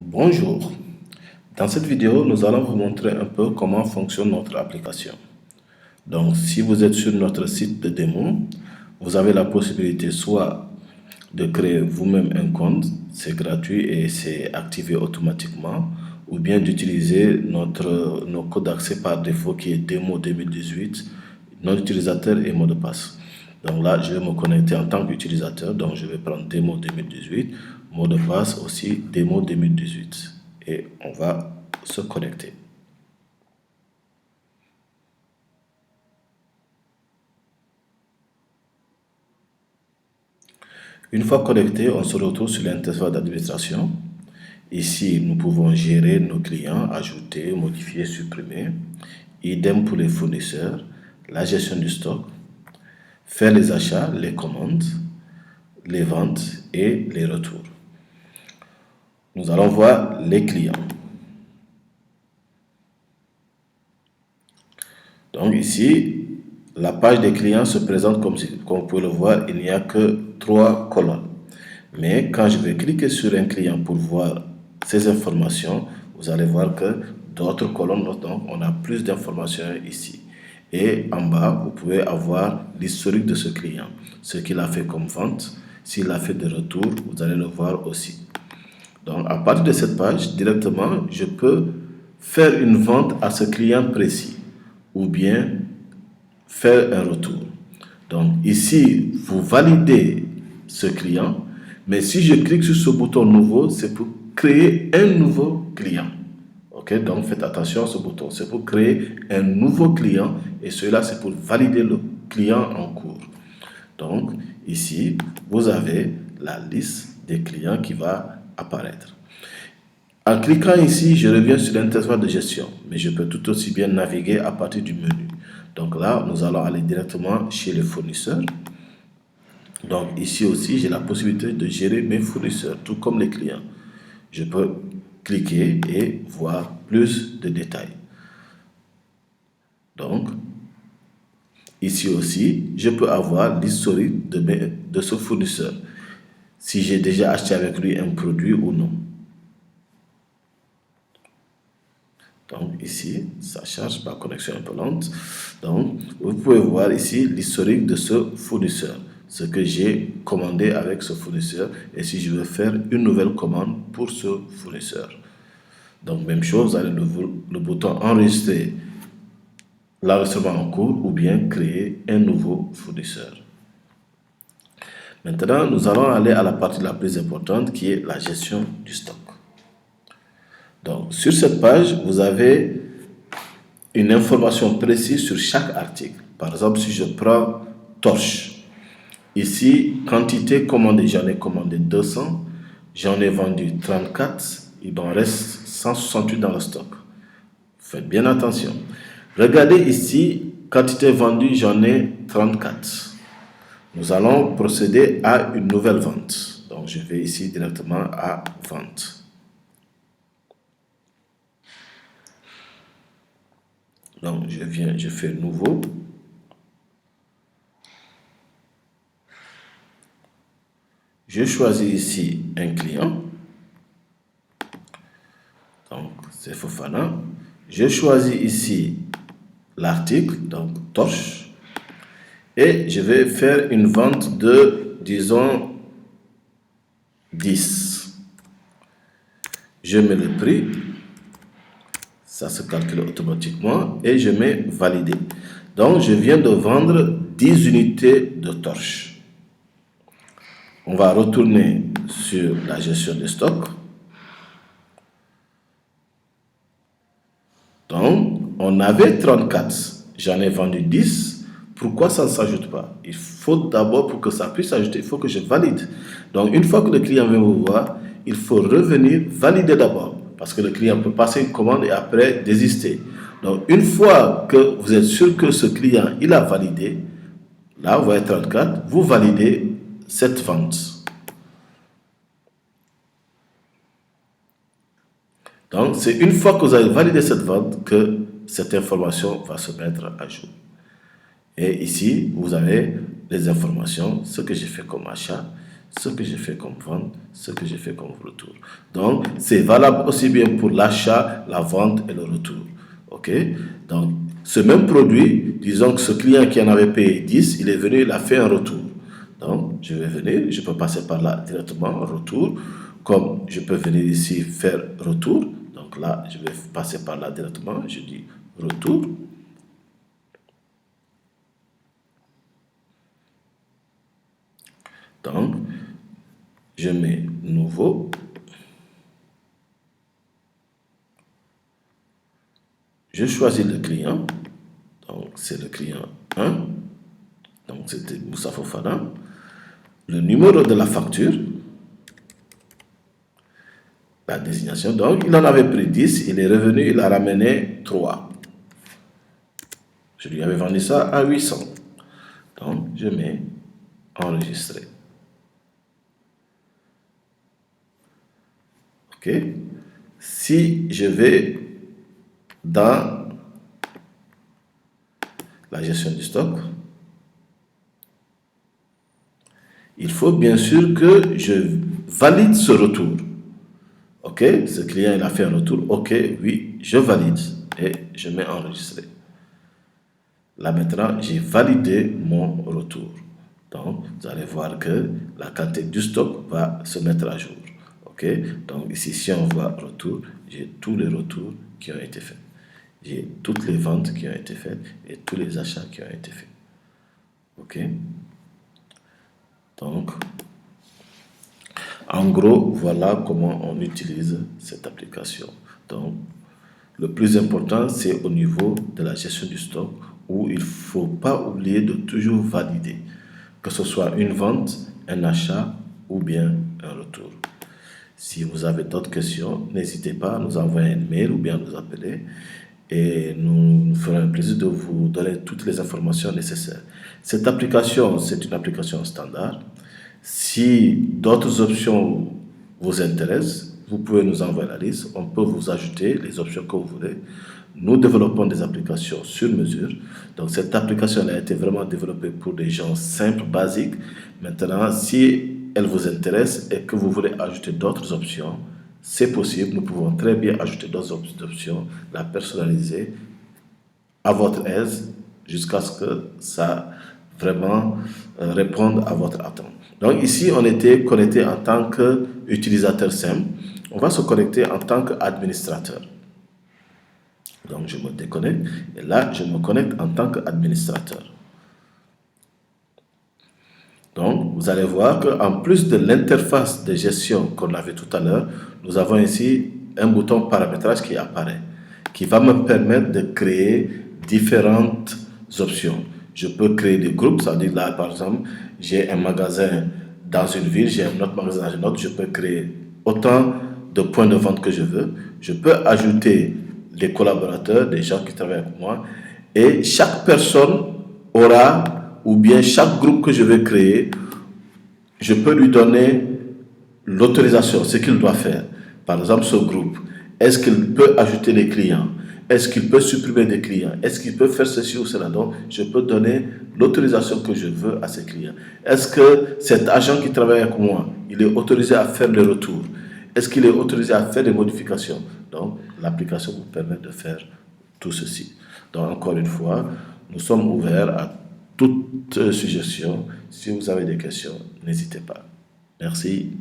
Bonjour, dans cette vidéo, nous allons vous montrer un peu comment fonctionne notre application. Donc, si vous êtes sur notre site de démo, vous avez la possibilité soit de créer vous-même un compte, c'est gratuit et c'est activé automatiquement, ou bien d'utiliser nos codes d'accès par défaut qui est démo 2018, nom d'utilisateur et mot de passe. Donc là, je vais me connecter en tant qu'utilisateur, donc je vais prendre démo 2018, mot de passe aussi démo 2018 et on va se connecter. Une fois connecté, on se retrouve sur l'interface d'administration. Ici, nous pouvons gérer nos clients, ajouter, modifier, supprimer. Idem pour les fournisseurs, la gestion du stock, faire les achats, les commandes, les ventes et les retours. Nous allons voir les clients. Donc ici, la page des clients se présente comme vous pouvez le voir, il n'y a que 3 colonnes. Mais quand je vais cliquer sur un client pour voir ces informations, vous allez voir que d'autres colonnes, donc on a plus d'informations ici. Et en bas, vous pouvez avoir l'historique de ce client, ce qu'il a fait comme vente, s'il a fait des retours, vous allez le voir aussi. Donc à partir de cette page, directement, je peux faire une vente à ce client précis ou bien faire un retour. Donc ici, vous validez ce client, mais si je clique sur ce bouton nouveau, c'est pour créer un nouveau client. Ok, donc faites attention à ce bouton, c'est pour créer un nouveau client et cela c'est pour valider le client en cours. Donc ici, vous avez la liste des clients qui va apparaître. En cliquant ici, je reviens sur l'interface de gestion, mais je peux tout aussi bien naviguer à partir du menu. Donc là, nous allons aller directement chez les fournisseurs. Donc ici aussi, j'ai la possibilité de gérer mes fournisseurs, tout comme les clients. Je peux cliquer et voir plus de détails. Donc, ici aussi, je peux avoir l'historique de ce fournisseur, si j'ai déjà acheté avec lui un produit ou non. Donc ici, ça charge, ma connexion est un peu lente. Donc, vous pouvez voir ici l'historique de ce fournisseur, ce que j'ai commandé avec ce fournisseur et si je veux faire une nouvelle commande pour ce fournisseur. Donc, même chose, vous avez le bouton enregistrer l'enregistrement en cours ou bien créer un nouveau fournisseur. Maintenant, nous allons aller à la partie la plus importante qui est la gestion du stock. Donc, sur cette page, vous avez une information précise sur chaque article. Par exemple, si je prends torche, ici, quantité commandée, j'en ai commandé 200, j'en ai vendu 34, il m'en reste 168 dans le stock. Faites bien attention. Regardez ici, quantité vendue, j'en ai 34. Nous allons procéder à une nouvelle vente. Donc, je vais ici directement à vente. Donc, je fais nouveau. Je choisis ici un client. Donc, c'est Fofana. Je choisis ici l'article, donc torche. Et je vais faire une vente de, disons, 10. Je mets le prix. Ça se calcule automatiquement et je mets valider. Donc, je viens de vendre 10 unités de torche. On va retourner sur la gestion des stocks. Donc, on avait 34. J'en ai vendu 10. Pourquoi ça ne s'ajoute pas? Il faut d'abord, pour que ça puisse s'ajouter, il faut que je valide. Donc, une fois que le client vient vous voir, il faut revenir valider d'abord. Parce que le client peut passer une commande et après désister. Donc, une fois que vous êtes sûr que ce client, il a validé, là, vous voyez 34, vous validez cette vente. Donc, c'est une fois que vous avez validé cette vente que cette information va se mettre à jour. Et ici, vous avez les informations, ce que j'ai fait comme achat, ce que j'ai fait comme vente, ce que j'ai fait comme retour. Donc, c'est valable aussi bien pour l'achat, la vente et le retour. OK? Donc, ce même produit, disons que ce client qui en avait payé 10, il est venu, il a fait un retour. Donc, je vais venir, je peux passer par là directement, retour, comme je peux venir ici faire retour. Donc là, je vais passer par là directement, je dis retour. Donc, je mets nouveau. Je choisis le client. Donc, c'est le client 1. Donc, c'était Moussa Fofana. Le numéro de la facture. La désignation. Donc, il en avait pris 10. Il est revenu, il a ramené 3. Je lui avais vendu ça à 800. Donc, je mets enregistrer. OK? Si je vais dans la gestion du stock, il faut bien sûr que je valide ce retour. OK? Ce client, il a fait un retour. OK, oui, je valide et je mets enregistrer. Là maintenant, j'ai validé mon retour. Donc, vous allez voir que la quantité du stock va se mettre à jour. OK? Donc ici, si on voit retour, j'ai tous les retours qui ont été faits. J'ai toutes les ventes qui ont été faites et tous les achats qui ont été faits. OK? Donc, en gros, voilà comment on utilise cette application. Donc, le plus important, c'est au niveau de la gestion du stock où il ne faut pas oublier de toujours valider, que ce soit une vente, un achat ou bien un retour. Si vous avez d'autres questions, n'hésitez pas à nous envoyer un mail ou bien nous appeler et nous ferons un plaisir de vous donner toutes les informations nécessaires. Cette application, c'est une application standard. Si d'autres options vous intéressent, vous pouvez nous envoyer la liste. On peut vous ajouter les options que vous voulez. Nous développons des applications sur mesure. Donc cette application a été vraiment développée pour des gens simples, basiques. Maintenant, si elle vous intéresse et que vous voulez ajouter d'autres options, c'est possible. Nous pouvons très bien ajouter d'autres options, la personnaliser à votre aise jusqu'à ce que ça vraiment réponde à votre attente. Donc ici, on était connecté en tant qu'utilisateur simple. On va se connecter en tant qu'administrateur. Donc je me déconnecte et là, je me connecte en tant qu'administrateur. Donc, vous allez voir qu'en plus de l'interface de gestion qu'on avait tout à l'heure, nous avons ici un bouton paramétrage qui apparaît, qui va me permettre de créer différentes options. Je peux créer des groupes, ça veut dire là, par exemple, j'ai un magasin dans une ville, j'ai un autre magasin dans une autre, je peux créer autant de points de vente que je veux. Je peux ajouter des collaborateurs, des gens qui travaillent avec moi, et chaque personne aura, ou bien chaque groupe que je vais créer, je peux lui donner l'autorisation, ce qu'il doit faire. Par exemple, ce groupe, est-ce qu'il peut ajouter des clients? Est-ce qu'il peut supprimer des clients? Est-ce qu'il peut faire ceci ou cela? Donc, je peux donner l'autorisation que je veux à ces clients. Est-ce que cet agent qui travaille avec moi, il est autorisé à faire le retour? Est-ce qu'il est autorisé à faire des modifications? Donc, l'application vous permet de faire tout ceci. Donc, encore une fois, nous sommes ouverts à toute suggestion. Si vous avez des questions, n'hésitez pas. Merci.